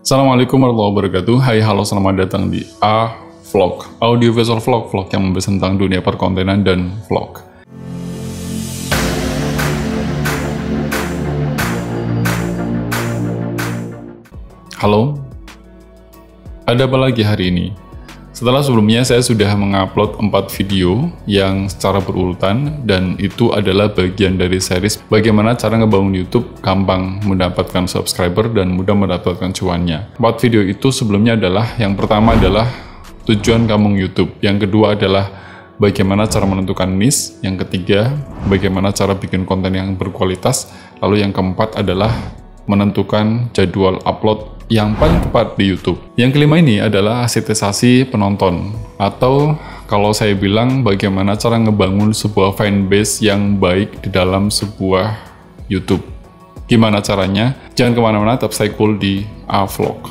Assalamualaikum warahmatullahi wabarakatuh. Hai, halo, selamat datang di A-Vlog, audiovisual vlog yang membahas tentang dunia perkontenan dan vlog. Halo, ada apa lagi hari ini? Setelah sebelumnya saya sudah mengupload 4 video yang secara berurutan, dan itu adalah bagian dari series bagaimana cara ngebangun YouTube gampang mendapatkan subscriber dan mudah mendapatkan cuannya. 4 video itu sebelumnya adalah, yang pertama adalah tujuan kamu YouTube, yang kedua adalah bagaimana cara menentukan niche, yang ketiga bagaimana cara bikin konten yang berkualitas, lalu yang keempat adalah menentukan jadwal upload yang paling tepat di YouTube. Yang kelima ini adalah asetisasi penonton, atau kalau saya bilang bagaimana cara ngebangun sebuah fanbase yang baik di dalam sebuah YouTube. Gimana caranya? Jangan kemana-mana, tetap stay cool di A-Vlog.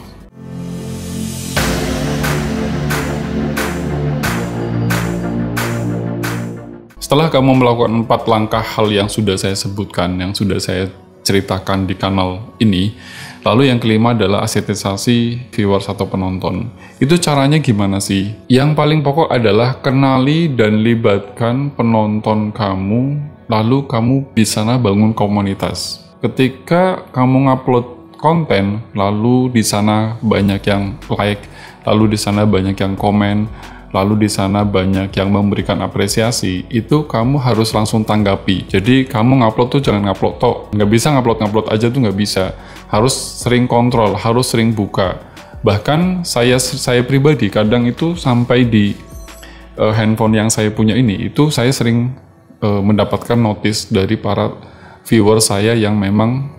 Setelah kamu melakukan 4 langkah hal yang sudah saya sebutkan, yang sudah saya ceritakan di kanal ini, lalu yang kelima adalah asetisasi viewers atau penonton. Itu caranya gimana sih? Yang paling pokok adalah kenali dan libatkan penonton kamu, lalu kamu di sana bangun komunitas. Ketika kamu ngupload konten, lalu di sana banyak yang like, lalu di sana banyak yang komen, lalu di sana banyak yang memberikan apresiasi, itu kamu harus langsung tanggapi. Jadi kamu ngupload tuh jangan ngupload tok, nggak bisa ngupload aja tuh nggak bisa. Harus sering kontrol, harus sering buka. Bahkan saya pribadi kadang itu sampai di handphone yang saya punya ini, itu saya sering mendapatkan notice dari para viewer saya yang memang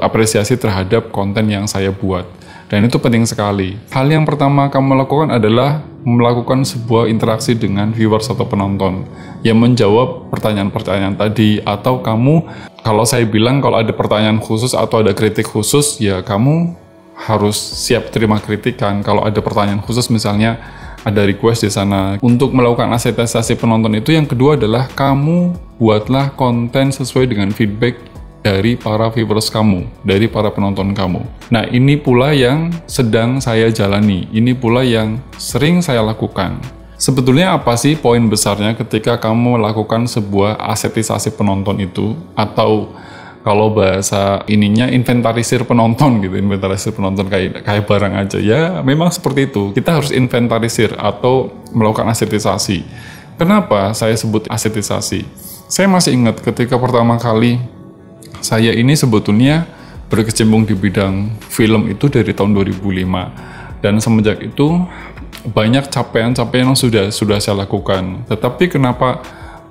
apresiasi terhadap konten yang saya buat. Dan itu penting sekali. Hal yang pertama kamu lakukan adalah melakukan sebuah interaksi dengan viewers atau penonton yang menjawab pertanyaan-pertanyaan tadi, atau kamu, kalau saya bilang kalau ada pertanyaan khusus atau ada kritik khusus, ya kamu harus siap terima kritikan. Kalau ada pertanyaan khusus, misalnya ada request di sana untuk melakukan asetisasi penonton, itu yang kedua adalah kamu buatlah konten sesuai dengan feedback dari para viewers kamu, dari para penonton kamu. Nah, ini pula yang sedang saya jalani, ini pula yang sering saya lakukan. Sebetulnya apa sih poin besarnya ketika kamu melakukan sebuah asetisasi penonton itu, atau kalau bahasa ininya inventarisir penonton gitu, inventarisir penonton kayak barang aja ya, memang seperti itu. Kita harus inventarisir atau melakukan asetisasi. Kenapa saya sebut asetisasi? Saya masih ingat ketika pertama kali saya ini sebetulnya berkecimpung di bidang film itu dari tahun 2005, dan semenjak itu banyak capaian-capaian yang sudah saya lakukan. Tetapi kenapa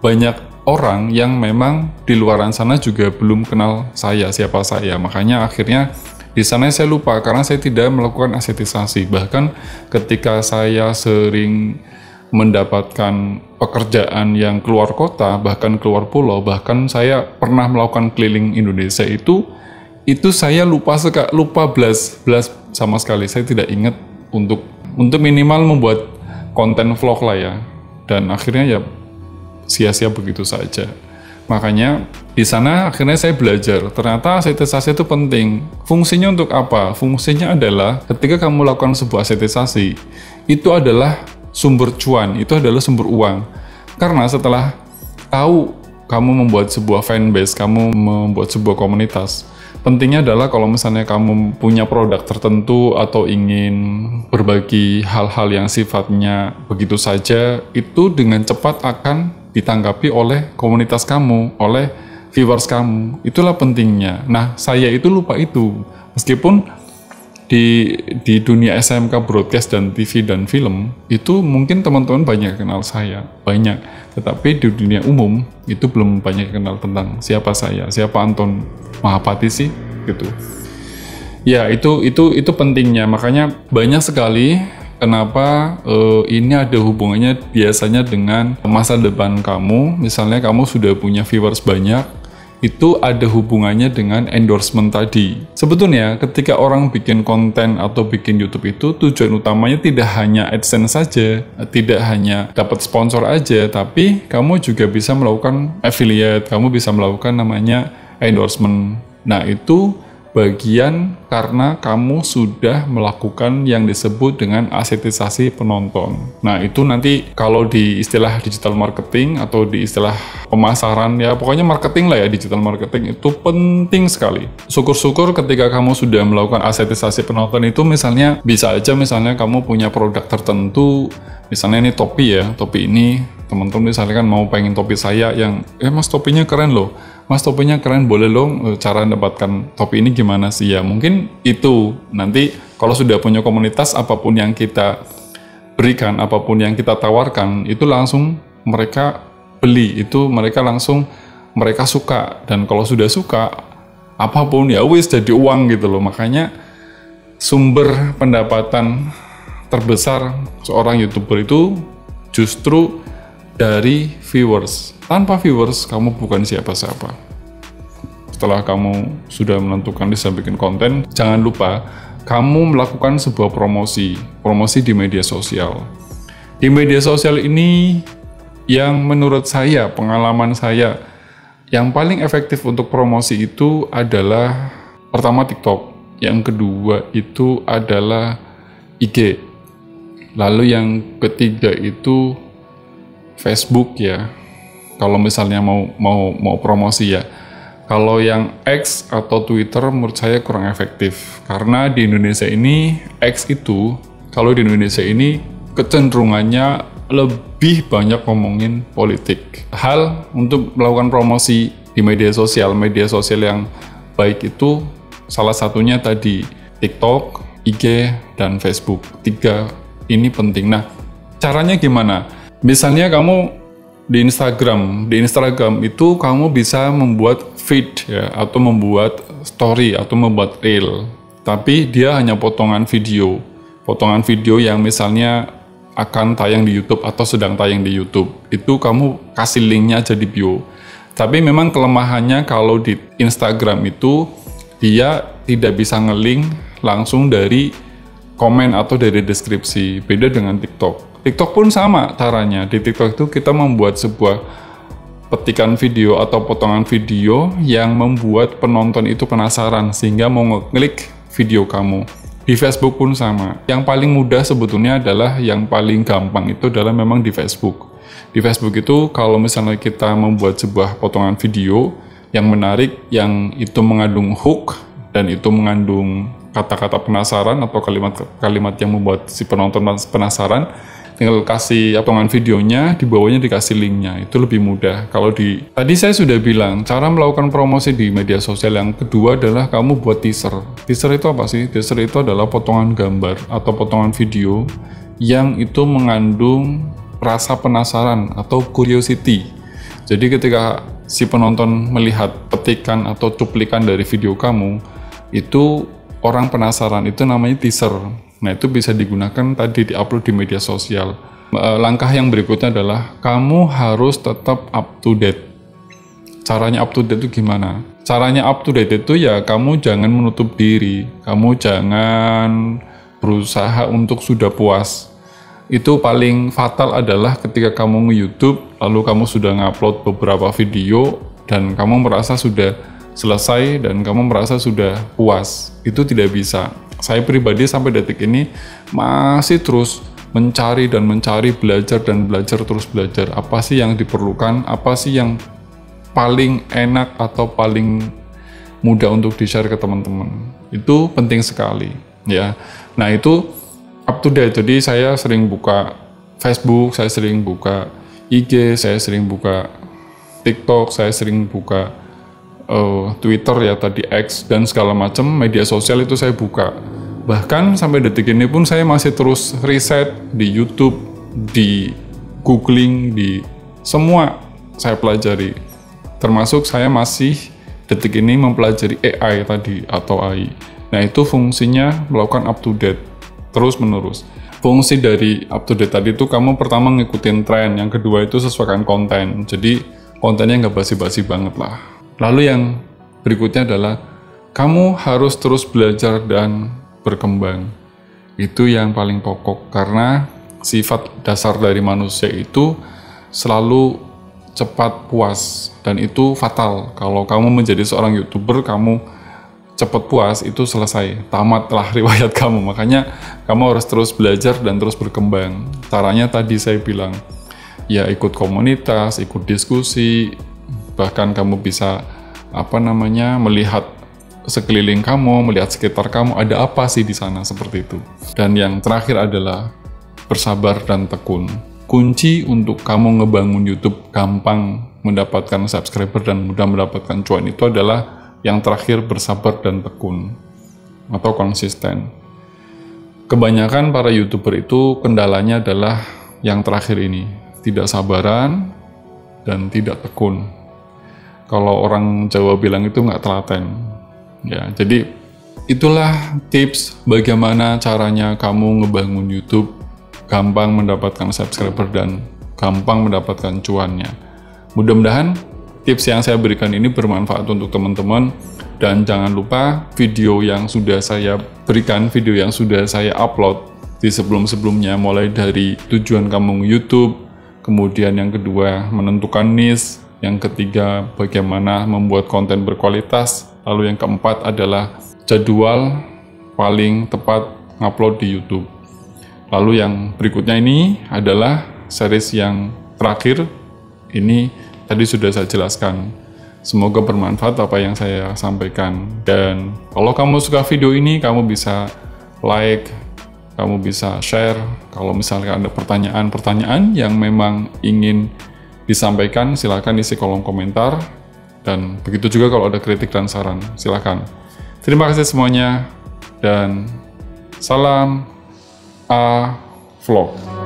banyak orang yang memang di luar sana juga belum kenal siapa saya? Makanya akhirnya di sana saya lupa karena saya tidak melakukan asetisasi. Bahkan ketika saya sering mendapatkan pekerjaan yang keluar kota, bahkan keluar pulau, bahkan saya pernah melakukan keliling Indonesia, itu saya lupa blas sama sekali. Saya tidak ingat untuk minimal membuat konten vlog lah ya, dan akhirnya ya sia-sia begitu saja. Makanya di sana akhirnya saya belajar, ternyata asetisasi itu penting. Fungsinya untuk apa? Fungsinya adalah ketika kamu melakukan sebuah asetisasi, itu adalah sumber cuan, itu adalah sumber uang. Karena setelah tahu kamu membuat sebuah fanbase, kamu membuat sebuah komunitas, pentingnya adalah kalau misalnya kamu punya produk tertentu atau ingin berbagi hal-hal yang sifatnya begitu saja, itu dengan cepat akan ditanggapi oleh komunitas kamu, oleh viewers kamu. Itulah pentingnya. Nah, saya itu lupa itu. Meskipun di dunia SMK broadcast dan TV dan film itu mungkin teman-teman banyak kenal saya, banyak, tetapi di dunia umum itu belum banyak kenal tentang siapa saya, siapa Anton Mahapati sih gitu. Ya, itu pentingnya. Makanya banyak sekali kenapa ini ada hubungannya biasanya dengan masa depan kamu. Misalnya kamu sudah punya viewers banyak, itu ada hubungannya dengan endorsement tadi. Sebetulnya ketika orang bikin konten atau bikin YouTube itu tujuan utamanya tidak hanya AdSense saja, tidak hanya dapat sponsor aja, tapi kamu juga bisa melakukan affiliate, kamu bisa melakukan namanya endorsement. Nah, itu bagian karena kamu sudah melakukan yang disebut dengan asetisasi penonton. Nah, itu nanti kalau di istilah digital marketing atau di istilah pemasaran, ya pokoknya marketing lah ya, digital marketing itu penting sekali. Syukur-syukur ketika kamu sudah melakukan asetisasi penonton itu, misalnya bisa aja misalnya kamu punya produk tertentu, misalnya ini topi ya, topi ini teman-teman misalnya kan mau pengen topi saya yang mas topinya keren loh, mas topinya keren, boleh dong cara mendapatkan topi ini gimana sih ya. Mungkin itu nanti kalau sudah punya komunitas, apapun yang kita berikan, apapun yang kita tawarkan, itu langsung mereka beli, itu mereka langsung mereka suka, dan kalau sudah suka apapun ya wis jadi uang gitu loh. Makanya sumber pendapatan terbesar seorang YouTuber itu justru dari viewers. Tanpa viewers, kamu bukan siapa-siapa. Setelah kamu sudah menentukan bisa bikin konten, jangan lupa kamu melakukan sebuah promosi di media sosial. Di media sosial ini yang menurut saya, pengalaman saya, yang paling efektif untuk promosi itu adalah pertama TikTok, yang kedua itu adalah IG, lalu yang ketiga itu Facebook ya. Kalau misalnya mau promosi ya. Kalau yang X atau Twitter menurut saya kurang efektif, karena di Indonesia ini X itu, kalau di Indonesia ini kecenderungannya lebih banyak ngomongin politik. Hal untuk melakukan promosi di media sosial yang baik itu salah satunya tadi TikTok, IG, dan Facebook. 3 ini penting. Nah, caranya gimana? Misalnya kamu di Instagram itu kamu bisa membuat feed ya, atau membuat story atau membuat reel, tapi dia hanya potongan video yang misalnya akan tayang di YouTube atau sedang tayang di YouTube. Itu kamu kasih linknya aja di bio. Tapi memang kelemahannya kalau di Instagram itu dia tidak bisa nge-link langsung dari komen atau dari deskripsi, beda dengan TikTok. TikTok pun sama caranya. Di TikTok itu kita membuat sebuah petikan video atau potongan video yang membuat penonton itu penasaran sehingga mau ngeklik video kamu. Di Facebook pun sama. Yang paling mudah sebetulnya adalah, yang paling gampang itu adalah memang di Facebook. Di Facebook itu kalau misalnya kita membuat sebuah potongan video yang menarik, yang itu mengandung hook dan itu mengandung kata-kata penasaran atau kalimat-kalimat yang membuat si penonton penasaran, tinggal kasih potongan videonya, di bawahnya dikasih linknya, itu lebih mudah. Kalau tadi saya sudah bilang, cara melakukan promosi di media sosial yang kedua adalah kamu buat teaser. Teaser itu apa sih? Teaser itu adalah potongan gambar atau potongan video yang itu mengandung rasa penasaran atau curiosity. Jadi ketika si penonton melihat petikan atau cuplikan dari video kamu, itu orang penasaran, itu namanya teaser. Nah, itu bisa digunakan tadi diupload di media sosial. Langkah yang berikutnya adalah kamu harus tetap up to date. Caranya up to date itu gimana? Caranya up to date itu ya kamu jangan menutup diri. Kamu jangan berusaha untuk sudah puas. Itu paling fatal adalah ketika kamu nge-YouTube, lalu kamu sudah ngupload beberapa video, dan kamu merasa sudah selesai, dan kamu merasa sudah puas. Itu tidak bisa. Saya pribadi sampai detik ini masih terus mencari, belajar terus belajar. Apa sih yang diperlukan, apa sih yang paling enak atau paling mudah untuk di-share ke teman-teman. Itu penting sekali, ya. Nah, itu up to date. Jadi saya sering buka Facebook, saya sering buka IG, saya sering buka TikTok, saya sering buka Twitter ya tadi, X, dan segala macam media sosial itu saya buka. Bahkan sampai detik ini pun saya masih terus riset di YouTube, di googling, di semua saya pelajari. Termasuk saya masih detik ini mempelajari AI tadi atau AI. Nah, itu fungsinya melakukan up to date terus menerus. Fungsi dari up to date tadi itu kamu pertama ngikutin tren, yang kedua itu sesuaikan konten. Jadi kontennya nggak basi-basi banget lah. Lalu yang berikutnya adalah kamu harus terus belajar dan berkembang. Itu yang paling pokok, karena sifat dasar dari manusia itu selalu cepat puas, dan itu fatal. Kalau kamu menjadi seorang YouTuber, kamu cepat puas, itu selesai, tamatlah riwayat kamu. Makanya kamu harus terus belajar dan terus berkembang. Caranya tadi saya bilang, ya ikut komunitas, ikut diskusi, bahkan kamu bisa melihat sekeliling kamu, melihat sekitar kamu, ada apa sih di sana, seperti itu. Dan yang terakhir adalah bersabar dan tekun. Kunci untuk kamu ngebangun YouTube gampang mendapatkan subscriber dan mudah mendapatkan cuan itu adalah yang terakhir, bersabar dan tekun atau konsisten. Kebanyakan para YouTuber itu kendalanya adalah yang terakhir ini, tidak sabaran dan tidak tekun. Kalau orang Jawa bilang itu nggak telaten. Ya, jadi itulah tips bagaimana caranya kamu ngebangun YouTube gampang mendapatkan subscriber dan gampang mendapatkan cuannya. Mudah-mudahan tips yang saya berikan ini bermanfaat untuk teman-teman, dan jangan lupa video yang sudah saya berikan, video yang sudah saya upload di sebelum-sebelumnya, mulai dari tujuan kamu YouTube, kemudian yang kedua menentukan niche, yang ketiga bagaimana membuat konten berkualitas, lalu yang keempat adalah jadwal paling tepat ngupload di YouTube. Lalu yang berikutnya ini adalah series yang terakhir, ini tadi sudah saya jelaskan. Semoga bermanfaat apa yang saya sampaikan. Dan kalau kamu suka video ini, kamu bisa like, kamu bisa share. Kalau misalkan ada pertanyaan-pertanyaan yang memang ingin disampaikan, silakan isi kolom komentar. Dan begitu juga kalau ada kritik dan saran, silakan. Terima kasih semuanya, dan salam A Vlog.